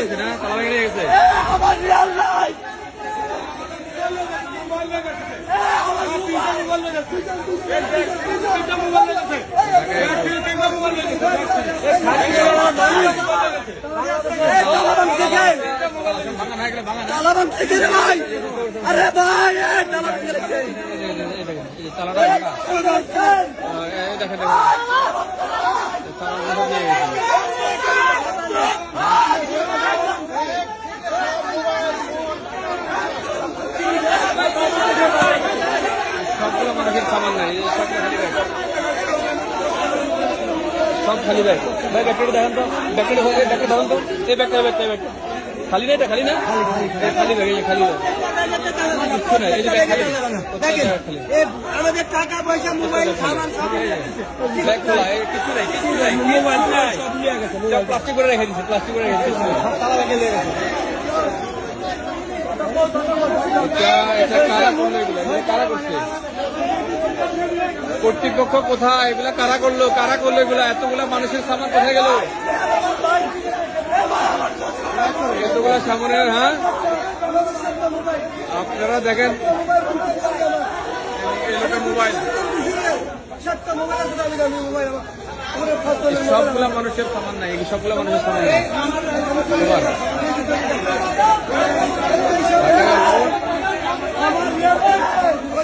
গেছে না, তালা ভেঙে গেছে। আমার রিয়াল নাই ভাই। আরে ভাই তালাটা দেখেন সবগুলো মানুষের সামান নাই, সব খালি ব্যাগ। ভাই ব্যাগটা দেখেন তো, ব্যাগটা ধরেন তো, এই ব্যাগটা খালি না, এটা খালি না, খালি ব্যাগ, এই খালি ব্যাগ কিচ্ছু নাই, এই যে ব্যাগ খালি, আমাদের টাকা পয়সা মোবাইল সামান ব্যাগ খোলা, কিছু নাই, মোবাইল নাই, প্লাস্টিক করে রেখে দিচ্ছে, এটা কারা করলো, এগুলো কারা করছে, কর্তৃপক্ষ কোথায়, এগুলা কারা করলো এগুলা, এতগুলা মানুষের সামান কোথায় গেল, এতগুলা সামনের। হ্যাঁ আপনারা দেখেন মোবাইল, সবগুলা মানুষের সামান নাই, সবগুলা মানুষের সামান নাই।